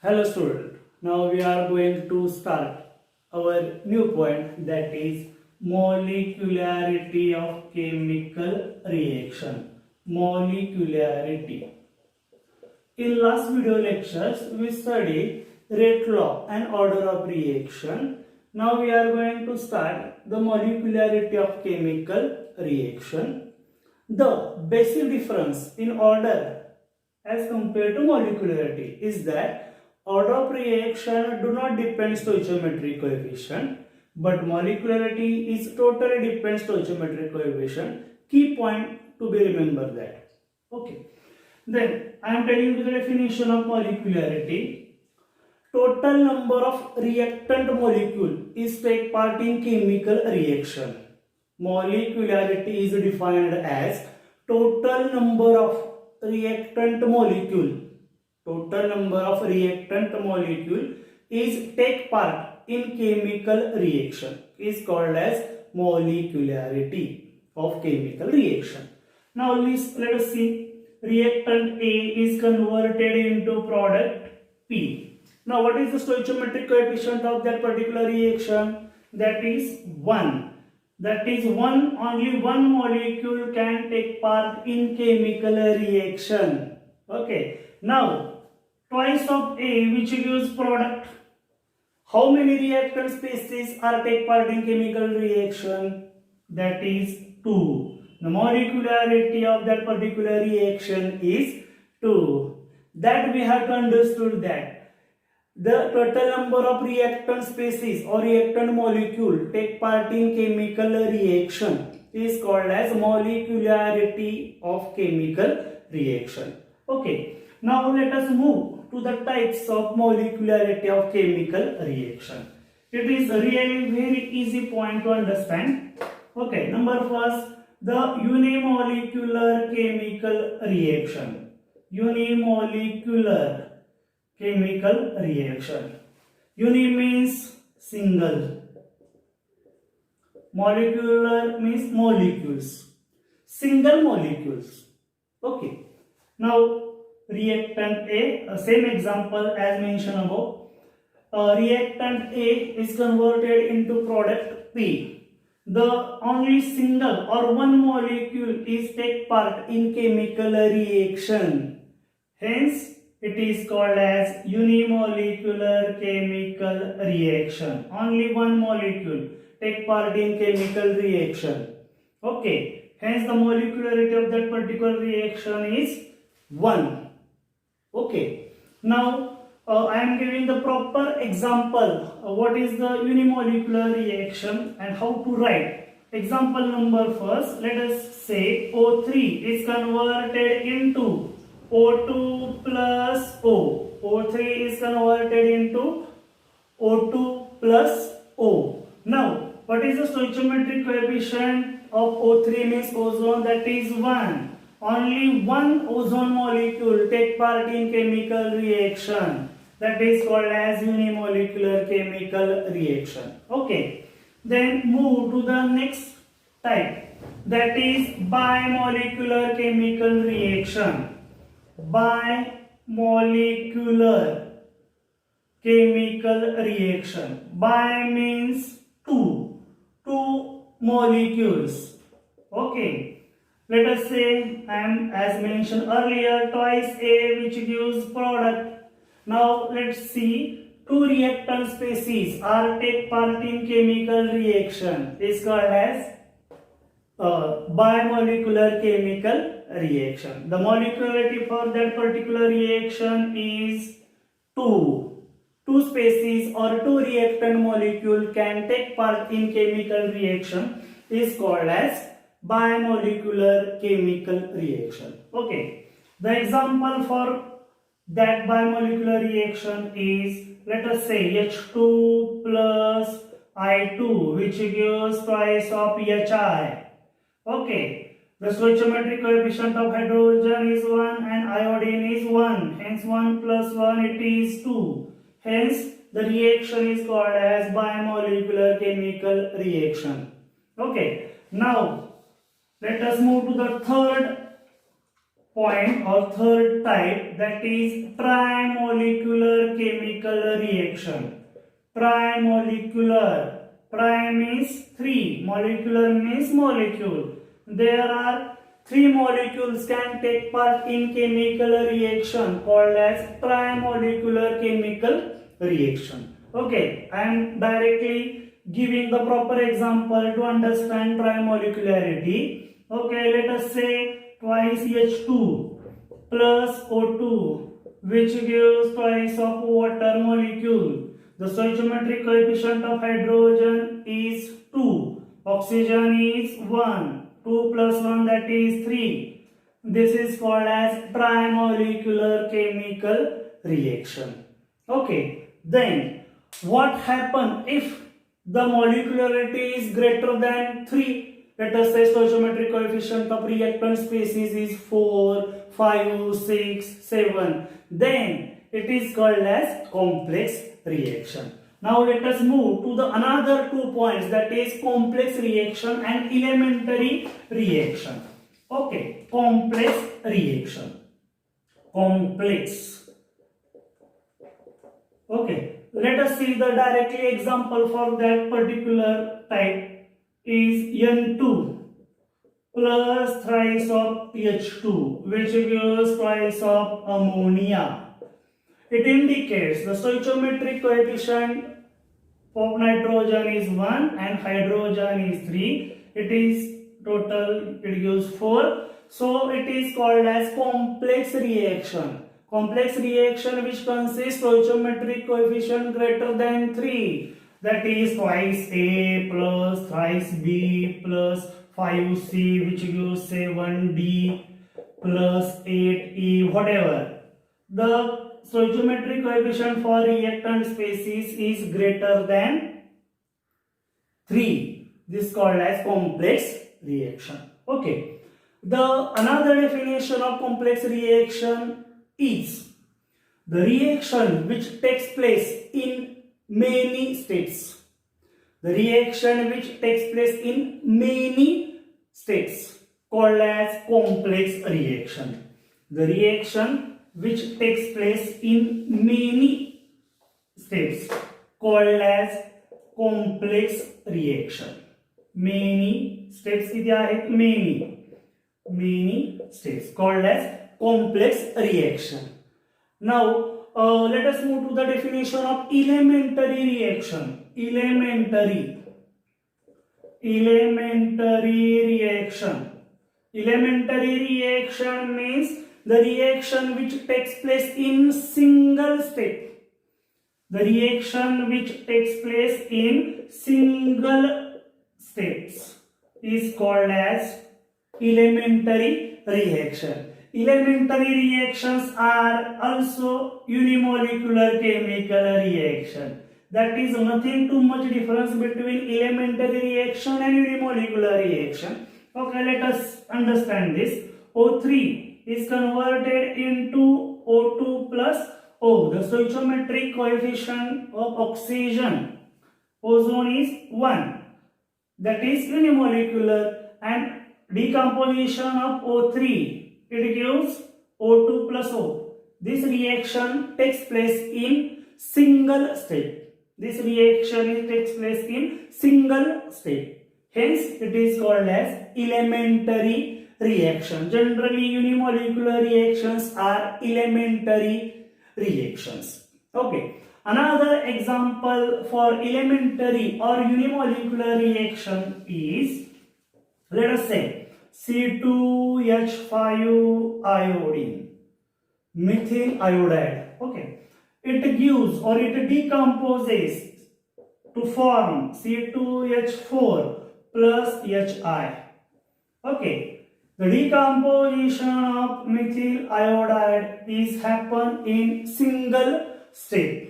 Hello student. Now we are going to start our new point, that is molecularity of chemical reaction. Molecularity. In last video lectures we studied rate law and order of reaction. Now we are going to start the molecularity of chemical reaction. The basic difference in order as compared to molecularity is that order of reaction do not depend stoichiometric coefficient, but molecularity is totally depends stoichiometric coefficient. Key point to be remember that. Okay. Then I am telling you the definition of molecularity. Total number of reactant molecule is take part in chemical reaction. Molecularity is defined as total number of reactant molecule is take part in chemical reaction is called as molecularity of chemical reaction. Now let us see. Reactant A is converted into product P. Now what is the stoichiometric coefficient of that particular reaction? That is 1. That is only one molecule can take part in chemical reaction. Okay. Now twice of A which gives product. How many reactant species are take part in chemical reaction? That is 2. The molecularity of that particular reaction is 2. That we have to understood that the total number of reactant species or reactant molecule take part in chemical reaction is called as molecularity of chemical reaction. Okay. Now let us move to the types of molecularity of chemical reaction. It is really very easy point to understand. Okay. Number first, the unimolecular chemical reaction. Unimolecular chemical reaction. Uni means single. Molecular means molecules. Single molecules. Okay. Now reactant A, same example as mentioned above. Reactant A is converted into product P. The only single or one molecule is take part in chemical reaction. Hence, it is called as unimolecular chemical reaction. Only one molecule take part in chemical reaction. Okay. Hence, the molecularity of that particular reaction is 1. Okay. Now, I am giving the proper example. What is the unimolecular reaction and how to write. Example number first. Let us say O3 is converted into O2 plus O. O3 is converted into O2 plus O. Now, what is the stoichiometric coefficient of O3 means ozone? That is 1. Only one ozone molecule take part in chemical reaction. That is called as unimolecular chemical reaction. Okay. Then move to the next type. That is bimolecular chemical reaction. Bimolecular chemical reaction. Bi means two molecules. Okay. Let us say as mentioned earlier, twice A which gives product. Now let's see, two reactant species are take part in chemical reaction. Is called as bimolecular chemical reaction. The molecularity for that particular reaction is 2. Two species or two reactant molecule can take part in chemical reaction is called as bimolecular chemical reaction. Okay. The example for that bimolecular reaction is, let us say H2 plus I2 which gives twice of HI. Okay. The stoichiometric coefficient of hydrogen is 1 and iodine is 1. Hence 1 plus 1 it is 2. Hence the reaction is called as bimolecular chemical reaction. Okay. Now let us move to the third point or third type, that is trimolecular chemical reaction. Trimolecular. Tri means three, molecular means molecule. There are three molecules can take part in chemical reaction called as trimolecular chemical reaction. Okay, I am directly giving the proper example to understand trimolecularity. Okay, let us say twice H2 plus O2, which gives twice of water molecule. The stoichiometric coefficient of hydrogen is 2, oxygen is 1, 2 plus 1, that is 3. This is called as trimolecular chemical reaction. Okay, then what happens if the molecularity is greater than 3? Let us say stoichiometric coefficient of reactant species is 4, 5, 6, 7. Then it is called as complex reaction. Now let us move to the another 2 points, that is complex reaction and elementary reaction. Okay, complex reaction. Complex. Okay, let us see the directly example for that particular type is N2 plus thrice of H2, which gives twice of ammonia. It indicates the stoichiometric coefficient of nitrogen is 1 and hydrogen is 3. It is total, it gives 4. So it is called as complex reaction. Complex reaction which consists stoichiometric coefficient greater than 3. That is twice A plus thrice B plus 5C, which gives 7D plus 8E, whatever. The stoichiometric coefficient for reactant species is greater than 3. This is called as complex reaction. Okay. The another definition of complex reaction is the reaction which takes place in many steps. The reaction which takes place in many steps called as complex reaction. The reaction which takes place in many steps called as complex reaction. Many steps many steps called as complex reaction. Now let us move to the definition of elementary reaction. Elementary reaction. Elementary reaction means the reaction which takes place in single step. The reaction which takes place in single steps is called as elementary reaction. Elementary reactions are also unimolecular chemical reaction. That is nothing too much difference between elementary reaction and unimolecular reaction. Okay, let us understand this. O3 is converted into O2 plus O. The stoichiometric coefficient of oxygen, ozone, is 1. That is unimolecular, and decomposition of O3, it gives O2 plus O. This reaction takes place in single step. This reaction takes place in single step. Hence, it is called as elementary reaction. Generally, unimolecular reactions are elementary reactions. Okay. Another example for elementary or unimolecular reaction is, let us say, C2H5 iodine, methyl iodide. Okay. It gives or it decomposes to form C2H4 plus HI. Okay. The decomposition of methyl iodide is happen in single step.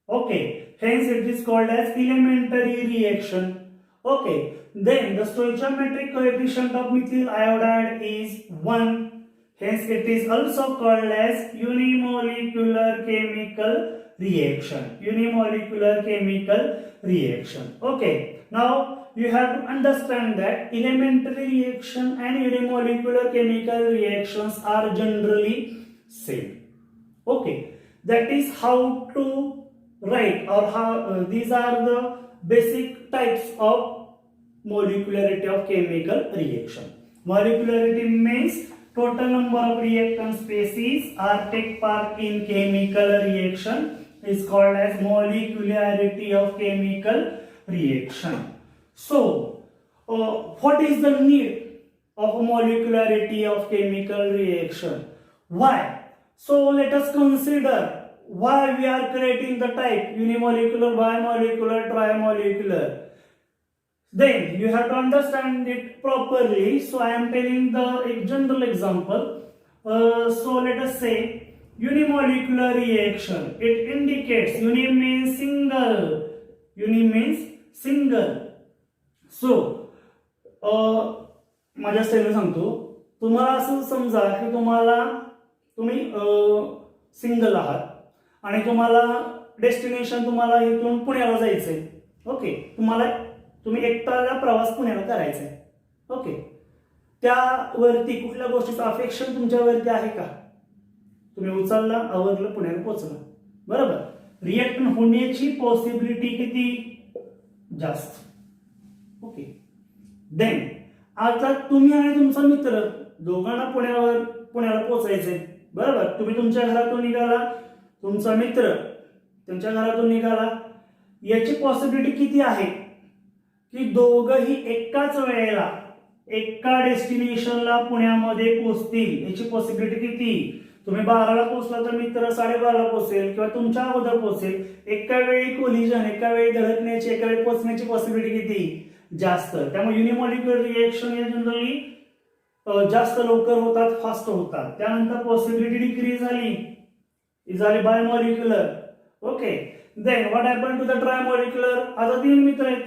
Okay. Hence it is called as elementary reaction. Okay. Then the stoichiometric coefficient of methyl iodide is 1. Hence it is also called as unimolecular chemical reaction. Unimolecular chemical reaction. Okay. Now you have to understand that elementary reaction and unimolecular chemical reactions are generally same. Okay, that is how to write, or how these are the basic types of molecularity of chemical reaction. Molecularity means total number of reactant species are take part in chemical reaction is called as molecularity of chemical reaction. So, what is the need of molecularity of chemical reaction? Why? So, let us consider why we are creating the type unimolecular, bimolecular, trimolecular. Then you have to understand it properly. So I am telling the general example. So let us say unimolecular reaction. It indicates uni means single. Uni means single. So माझ्या स्टाईलने सांगतो, तुम्हाला असं समजा की तुम्ही single आहात आणि तुम्हाला डेस्टिनेशन तुम्हाला इथून पुण्याला जायचंय. ओके, तुम्ही एकट्याला प्रवास पुण्याला करायचा आहे. ओके, त्यावरती कुठल्या गोष्टीचं अफेक्शन तुमच्यावरती आहे का? तुम्ही उचलला, आवरलं, पुण्याला पोहोचला, बरोबर. रिएक्शन होण्याची पॉसिबिलिटी किती? जास्त. ओके, देन आता तुम्ही आणि तुमचा मित्र दोघांना पुण्याला पोहोचायचंय, बरोबर. तुम्ही तुमच्या घरातून निघाला, तुमचा मित्र तुमच्या घरातून निघाला. याची पॉसिबिलिटी किती आहे की दोघंही एकाच वेळेला एका डेस्टिनेशनला पुण्यामध्ये पोहोचतील? याची पॉसिबिलिटी किती? तुम्ही 12ला पोहोचला तर मित्र 12:30ला पोहोचेल किंवा तुमच्या अगोदर पोहोचेल. एका वेळी कोलिजन, एका वेळी धडकण्याची, एका वेळी पोहोचण्याची पॉसिबिलिटी किती? जास्त. त्यामुळे युनिमॉलिक्युलर रिएक्शन हे जनरली जास्त लवकर होतात, फास्ट होतात. त्यानंतर पॉसिबिलिटी डिक्रीज झाली bimolecular. Okay, then what happen to the trimolecular? आता 3 मित्र आहेत.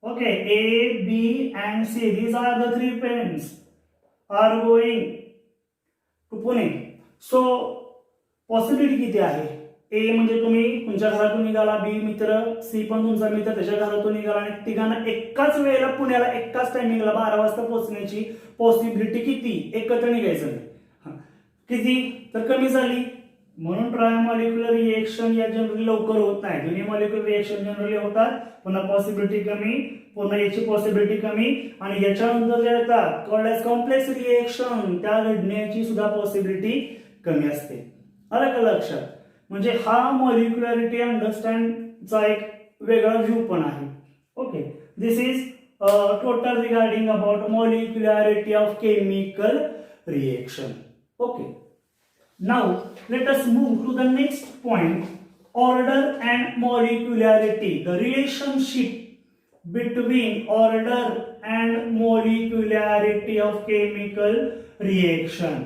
Okay, A, B and C. These are the 3 friends are going to Pune. So, possibility किती आहे? A म्हणजे तुम्ही तुमच्या घरातून निघाला, B मित्र, C पण तुमचा मित्र त्याच्या घरातून निघाला आणि तिघांना एकाच वेळेला पुण्याला एकाच टायमिंगला 12 वाजता पोहोचण्याची पॉसिबिलिटी किती? एकत्र निघायचं नाही. किती? तर कमी झाली. म्हणून ट्रायमॉलिक्युलर रिएक्शन या जनरली लवकर होत नाही. युनिमॉलिक्युलर रिएक्शन जनरली होतात, पुन्हा पॉसिबिलिटी कमी, पुन्हा याची पॉसिबिलिटी कमी, आणि याच्यानंतर जे येतात कॉल्ड एज कॉम्प्लेक्स रिएक्शन, त्या घडण्याची सुद्धा पॉसिबिलिटी कमी असते. आलं का लक्षात? म्हणजे हा मॉलिक्युलॅरिटी अंडरस्टँडचा एक वेगळा व्ह्यू पण आहे. Okay, this is total regarding about molecularity of chemical reaction. Okay, now let us move to the next point, order and molecularity. The relationship between order and molecularity of chemical reaction.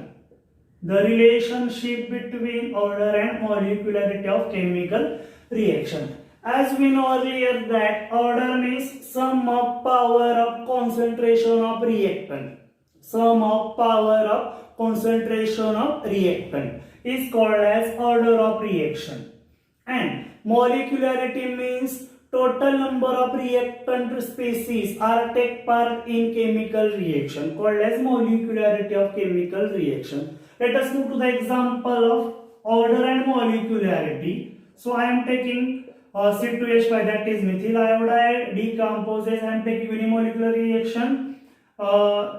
The relationship between order and molecularity of chemical reaction. As we know earlier that order means sum of power of concentration of reactant. Sum of power of concentration of reactant is called as order of reaction. And molecularity means total number of reactant species are take part in chemical reaction, called as molecularity of chemical reaction. Let us move to the example of order and molecularity. So I am taking C2H5, that is methyl iodide, decomposes. I am taking unimolecular reaction.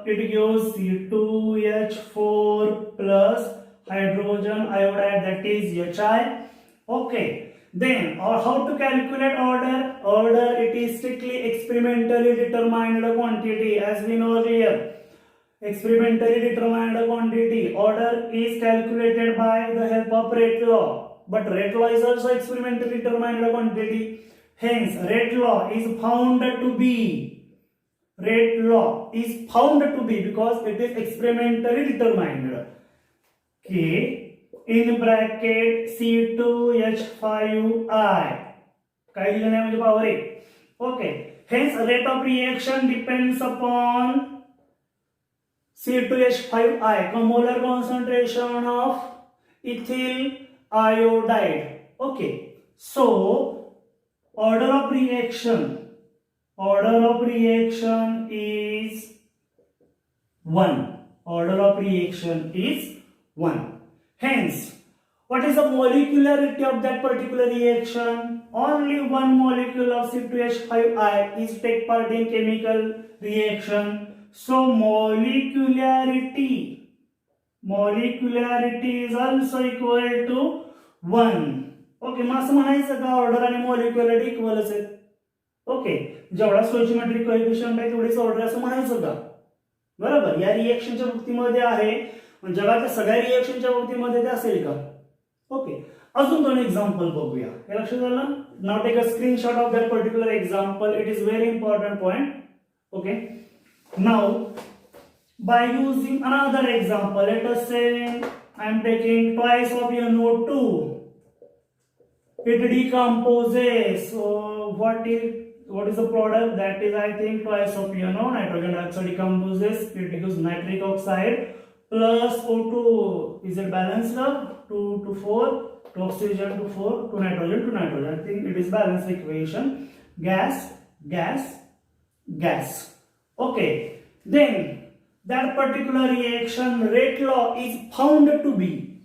It gives C2H4 plus hydrogen iodide, that is HI. Okay, then how to calculate order? Order, it is strictly experimentally determined quantity. As we know earlier, experimentally determined quantity. Order is calculated by the help of Rate law. But Rate law is also experimentally determined quantity. Hence, Rate law is found to be because it is experimentally determined. K in bracket C2H5I. काय दिलं नाही म्हणजे power 1. Okay, hence rate of reaction depends upon C2H5I, molar concentration of ethyl iodide. Okay, so order of reaction Order of reaction is 1. Order of reaction is 1. Hence, what is the molecularity of that particular reaction? Only one molecule of C2H5I is take part in chemical reaction. So molecularity is also equal to 1. Okay, मग असं म्हणायचं का order आणि मॉलिक्युलरिटी इक्वलच आहेत? Okay, जेवढा स्टोइचियोमेट्रिक coefficient आहे तेवढीच order असं म्हणायचं का? बरोबर, या रिएक्शनच्या बाबतीमध्ये आहे, जगातल्या सगळ्या रिएक्शनच्या बाबतीमध्ये ते असेल का? ओके, अजून दोन एक्झाम्पल बघूया. हे लक्षात आलं? Now take a screenshot of that particular example. It is very important point. Okay, now by using another example, let us say I am taking twice of NO2. It decomposes. So what is the product? That is, I think, twice of NO. Nitrogen dioxide decomposes. It gives nitric oxide plus O2. Is it balanced up? 2 to 4, to oxygen to 4, to nitrogen to nitrogen. I think it is balanced equation. Gas, gas, gas. Okay, then that particular reaction rate law is found to be.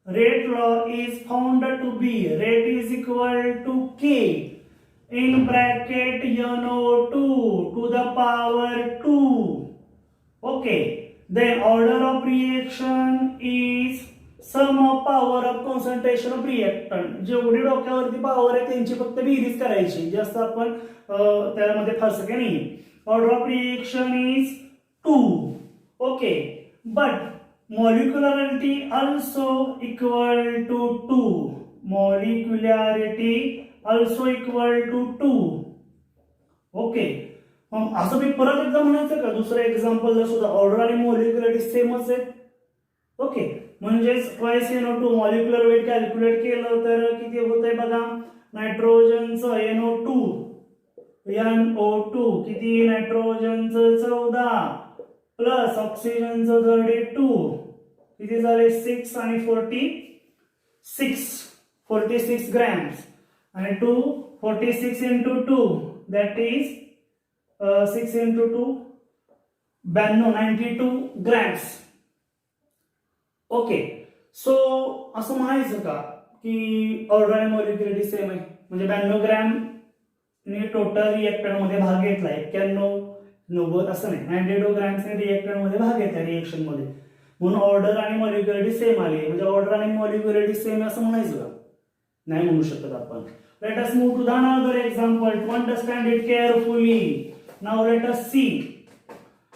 Rate is equal to K in bracket NO2 to the power 2. Okay, then order of reaction is sum of power of concentration of reactant. जेवढी डोक्यावरती power आहे त्यांची फक्त berries करायची, जास्त आपण त्यामध्ये फारसं काही नाही. Order of reaction is 2. Okay, but molecularity also equal to 2. Molecularity also equal to 2. Okay, मग असं मी परत एकदा म्हणायचं का दुसरं एक्झाम्पल सुद्धा ऑर्डर आणि मोलिक्युलरिटी सेमच आहे. ओके, म्हणजेच twice NO2 molecular weight calculate केलं तर किती होतंय बघा. नायट्रोजनचं NO2 किती, नायट्रोजनचं 14 प्लस ऑक्सिजनचं 32 किती झाले 6 आणि 46 ग्रॅम्स आणि 46 into 2 that is 6 into 2 92 grams. Okay, सो असं म्हणायचं का की ऑर्डर आणि मॉलिक्युलरिटी सेम आहे? म्हणजे 92 ग्रॅम ने टोटल रिएक्टर मध्ये भाग घेतला, 91 असं नाही, 92 ग्रॅम्सने रिएक्टर मध्ये भाग घेतला रिएक्शन मध्ये, म्हणून ऑर्डर आणि मॉलिक्युलरिटी सेम आली. म्हणजे ऑर्डर आणि मॉलिक्युलरिटी सेम असं म्हणायचं का? नाही म्हणू शकत आपण. Let us move to the another example to understand it carefully. Now let us see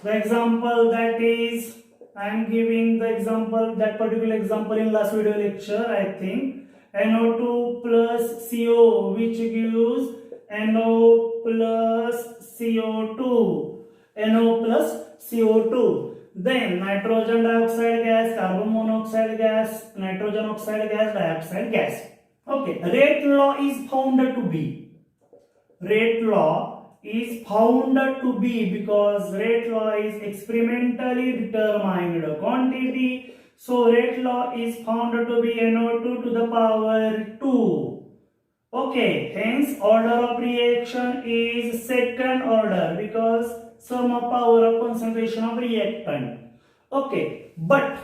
the example that is I am giving the example, that particular example in last video lecture, I think. NO2 plus CO, which gives NO plus CO2. NO plus CO2. Then nitrogen dioxide gas, carbon monoxide gas, nitrogen oxide gas, dioxide gas. Okay, rate law is found to be. Rate law is found to be because rate law is experimentally determined quantity. So rate law is found to be NO2 to the power 2. Okay, hence order of reaction is second order because sum of power of concentration of reactant. Okay, but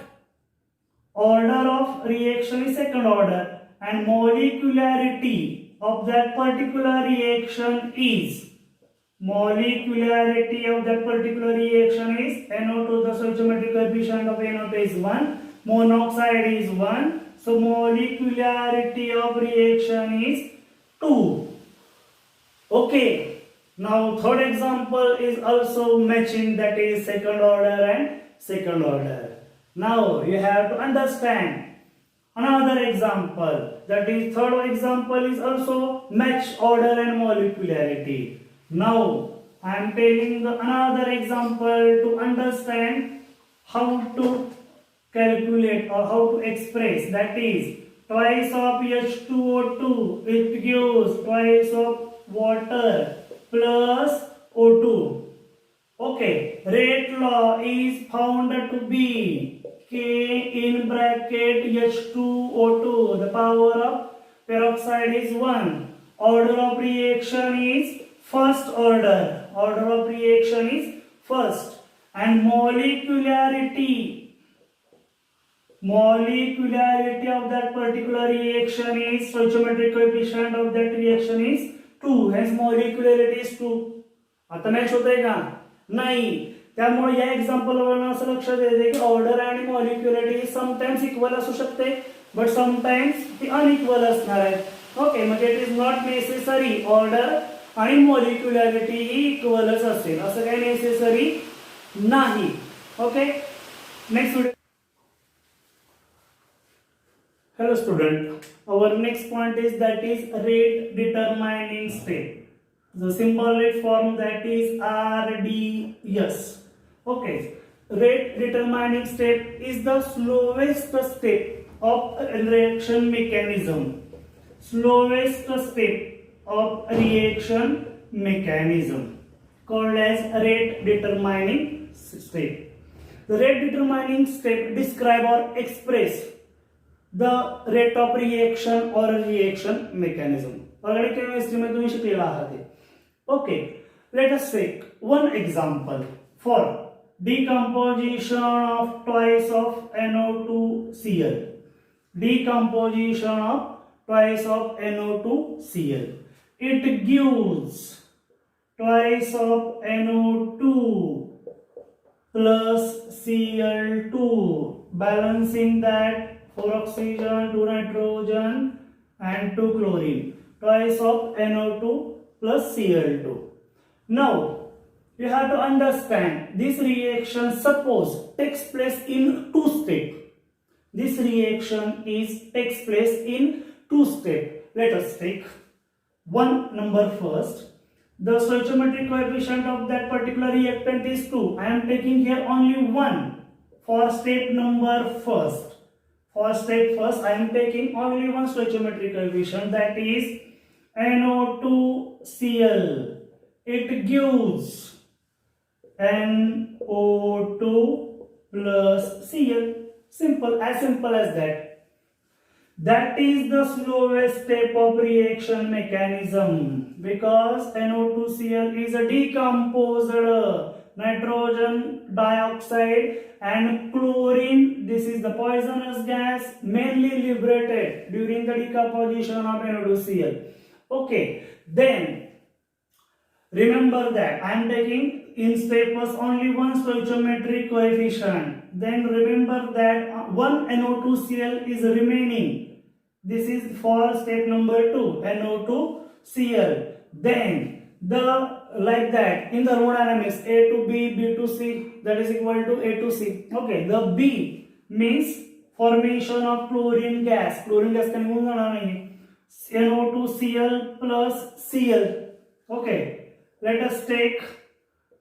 order of reaction is second order and molecularity of that particular reaction is NO2, the stoichiometric coefficient of NO2 is 1, monoxide is 1, so molecularity of reaction is 2. Okay, now third example is also matching, that is second order and second order. Now you have to understand another example, that is third example is also match order and molecularity. Now I am taking another example to understand how to calculate or how to express, that is twice of H2O2, it gives twice of water plus O2. Okay, rate law is found to be K in bracket H2O2, the power of peroxide is 1. Order of reaction is first order of reaction is first, and molecularity of that particular reaction is, stoichiometric coefficient of that reaction is 2, hence molecularity is 2. आता match होतंय का? नाही. त्यामुळे या example वरून असं लक्षात येते की ऑर्डर आणि मॉलिक्युलरिटी समटाइम्स इक्वल असू शकते, बट समटाइम्स ती अनइक्वल असणार आहे. ओके, म्हणजे it is not necessary order आणि मॉलिक्युलरिटी ही इक्वलच असेल, असं काही नेसेसरी नाही. Okay, next. Hello student, our next point is that is rate determining step. The symbolic form that is RDS. Okay, rate determining step is the slowest step of reaction mechanism. Slowest step of reaction mechanism called as rate determining step. The rate determining step describe or express the rate of reaction or reaction mechanism. Organic chemistry में तुम्ही शिकलेला आहात. Okay, let us take one example for decomposition of twice of NO2Cl. Decomposition of twice of NO2Cl. It gives twice of NO2 plus Cl2, balancing that 4 oxygen, 2 nitrogen and 2 chlorine, twice of NO2 plus Cl2. Now you have to understand this reaction suppose takes place in two steps. This reaction takes place in two steps. Let us take one number first. The stoichiometric coefficient of that particular reactant is 2. I am taking here only 1 for step number first. For step first, I am taking only one stoichiometric coefficient, that is NO2Cl. It gives NO2 plus Cl. Simple as that. That is the slowest step of reaction mechanism, because NO2Cl is a decomposed nitrogen dioxide and chlorine. This is the poisonous gas mainly liberated during the decomposition of NO2Cl. Okay, then remember that I am taking in step first only one stoichiometric coefficient. Then remember that one NO2Cl is remaining. This is for step number 2, NO2Cl. Then like that in the thermodynamics, A to B, B to C, that is equal to A to C. Okay, the B means formation of chlorine gas. Chlorine gas can move on NO2Cl plus Cl. Okay, let us take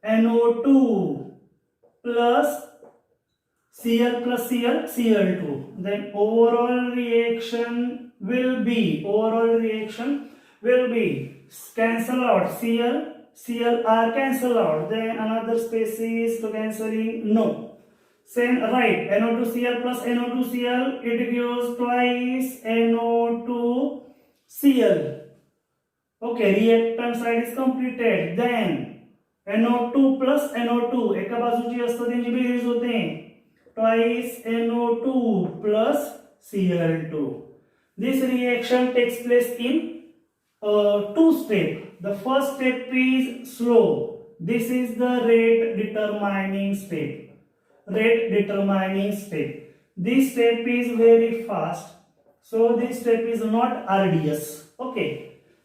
NO2 plus Cl plus Cl, Cl2. Then overall reaction will be cancel out. Cl are cancel out. Then another species to cancelling, no. Same, right, NO2Cl plus NO2Cl, it gives twice NO2Cl. Okay, reactant side is completed. Then NO2 plus NO2 एका बाजूची असते त्यांची berries होते, twice NO2 plus Cl2. This reaction takes place in two steps. The first step is slow. This is the rate determining step. This step is very fast, so this step is not RDS. Okay,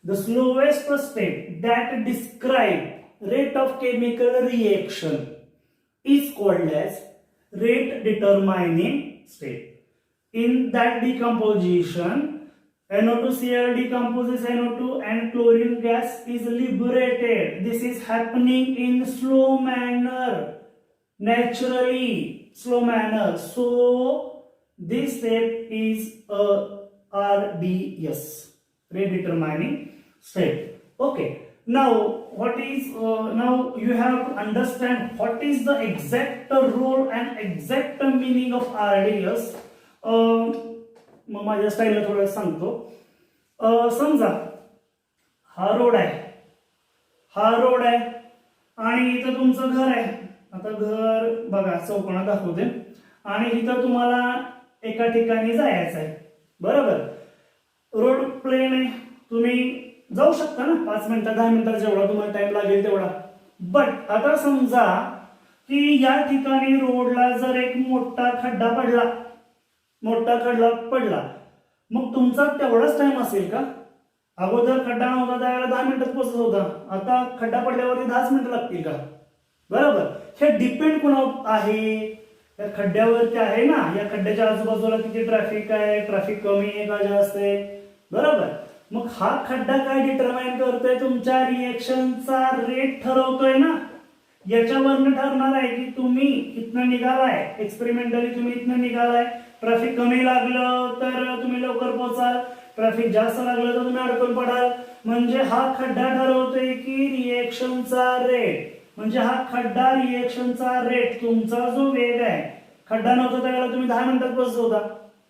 the slowest step that describe rate of chemical reaction is called as rate determining step. In that decomposition, NO2Cl decomposes NO2 and chlorine gas is liberated. This is happening in slow manner, naturally slow manner. So this step is a RDS, rate determining step. Okay, now now you have to understand what is the exact role and exact meaning of RDS. मग माझ्या स्टाईलला थोडं सांगतो. समजा हा road आहे, हा road आहे आणि इथं तुमचं घर आहे. आता घर बघा चौकोनात दाखवते आणि इथं तुम्हाला एका ठिकाणी जायचं आहे, बरोबर. रोड प्लेन आहे, तुम्ही जाऊ शकता ना 5 मिनिटात 10 मिनिटात जेवढा तुम्हाला टाइम लागेल तेवढा. बट आता समजा की या ठिकाणी रोडला जर एक मोठा खड्डा पडला, मग तुमचा तेवढाच टाइम असेल का? अगोदर खड्डा नव्हता त्यावेळेला 10 मिनिटात पोहोचत होता, आता खड्डा पडल्यावरती 10 मिनिटं लागतील का? बरोबर. हे डिपेंड कोणावर आहे? या खड्ड्यावरती आहे ना. या खड्ड्याच्या आजूबाजूला किती ट्रॅफिक आहे, ट्रॅफिक कमी आहे का जास्त आहे, बरोबर. मग हा खड्डा काय डिटरमाइन करतोय? तुमच्या रिएक्शनचा रेट ठरवतोय ना. याच्यावरनं ठरणार आहे की तुम्ही इथनं निघालाय, एक्सपेरिमेंटली तुम्ही इथनं निघालाय, ट्रॅफिक कमी लागलं तर तुम्ही लवकर पोहोचाल, ट्रॅफिक जास्त लागलं तर तुम्ही अडकून पडाल. म्हणजे हा खड्डा ठरवतोय की रिएक्शनचा रेट, म्हणजे हा खड्डा रिएक्शनचा रेट, तुमचा जो वेग आहे. खड्डा नव्हता त्यावेळेला तुम्ही 10 मिनिटात पोहोचत होता,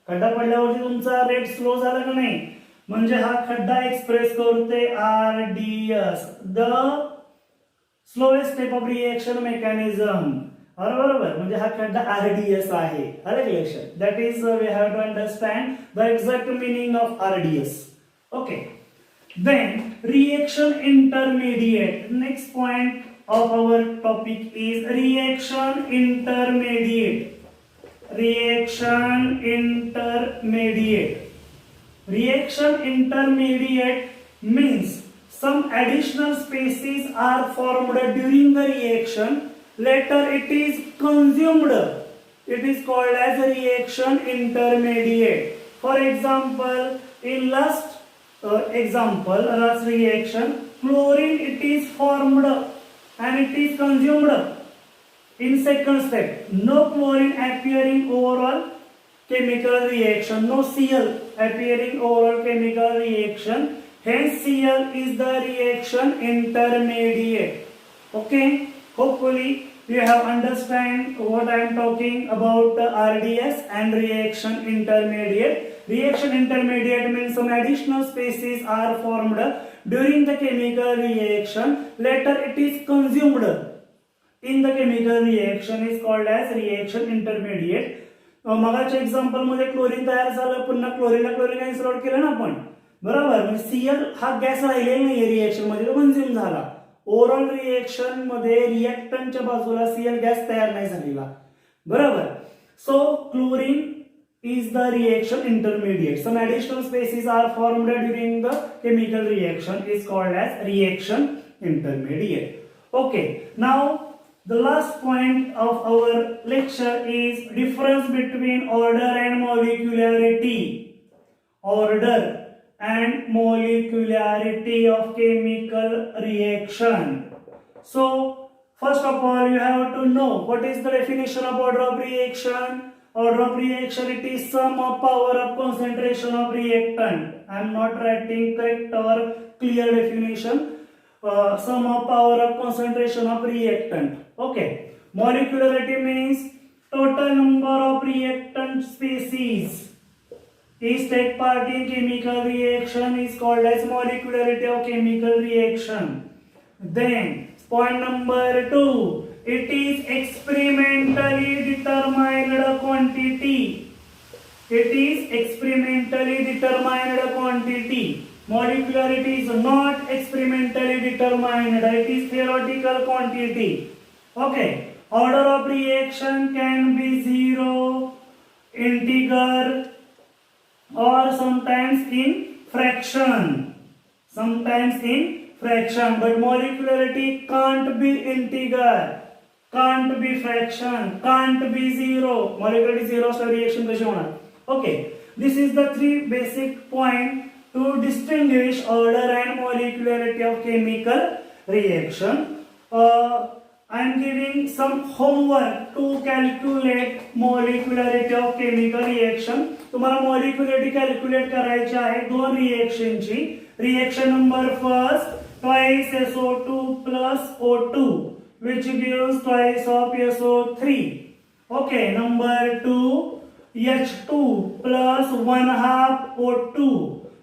खड्डा पडल्यावरती तुमचा रेट स्लो झाला का नाही? म्हणजे हा खड्डा एक्सप्रेस करते RDS, the slowest step of reaction mechanism. बरोबर. म्हणजे हा खड्डा RDS आहे. आलं की लक्षात? That is we have to understand the exact meaning of RDS. Okay. Then reaction intermediate. Next point of our topic is reaction intermediate. Reaction intermediate means some additional species are formed during the reaction, later it is consumed. It is called as a reaction intermediate. For example, in last reaction, chlorine it is formed and it is consumed in second step. No chlorine appearing overall chemical reaction, no Cl appearing overall chemical reaction, hence Cl is the reaction intermediate. Okay, hopefully you have understand what I am talking about the RDS and reaction intermediate. Reaction intermediate means some additional species are formed during the chemical reaction, later it is consumed in the chemical reaction, is called as reaction intermediate. मगाच्या example मध्ये chlorine तयार झालं, पुन्हा क्लोरीनला chlorine gas road केलं ना आपण, बरोबर. म्हणजे Cl हा गॅस राहिलेला नाहीये रिएक्शन मध्ये, तो कन्झ्युम झाला. ओव्हरऑल रिएक्शन मध्ये रिएक्टंटच्या बाजूला Cl गॅस तयार नाही झालेला, बरोबर. So chlorine is the reaction intermediate. Some additional species are formed during the chemical reaction, is called as reaction intermediate. Okay, now the last point of our lecture is difference between order and molecularity. Order and molecularity of chemical reaction. So first of all you have to know what is the definition of order of reaction. Order of reaction, it is sum of power of concentration of reactant. I am not writing correct or clear definition. Sum of power of concentration of reactant. Okay. Molecularity means total number of reactant species is take part in chemical reaction, is called as molecularity of chemical reaction. Then point number 2, it is experimentally determined quantity. It is experimentally determined quantity. Molecularity is not experimentally determined, it is theoretical quantity. Okay. Order of reaction can be 0, integer, or sometimes in fraction. But molecularity can't be integer, can't be fraction, can't be 0. Molecularity 0 असला reaction कशी होणार? Okay, this is the 3 basic point to distinguish order and molecularity of chemical reaction. I am giving some homework to calculate molecularity of chemical reaction. तुम्हाला molecularity calculate करायची आहे दोन रिएक्शनची. Reaction number first, twice SO2 plus O2, which gives twice of SO3. Okay, number 2, H2 plus 1/2 O2,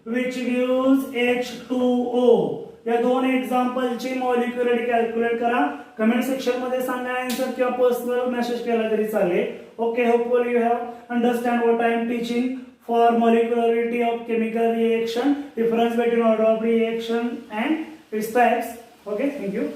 which gives H2O. या दोन एक्झाम्पलची मॉलिक्युलरिटी calculate करा. Comment section मध्ये सांगा answer किंवा personal message केला तरी चालेल. Okay, hopefully you have understand what I am teaching for molecularity of chemical reaction, difference between order of reaction and its types. Okay, thank you.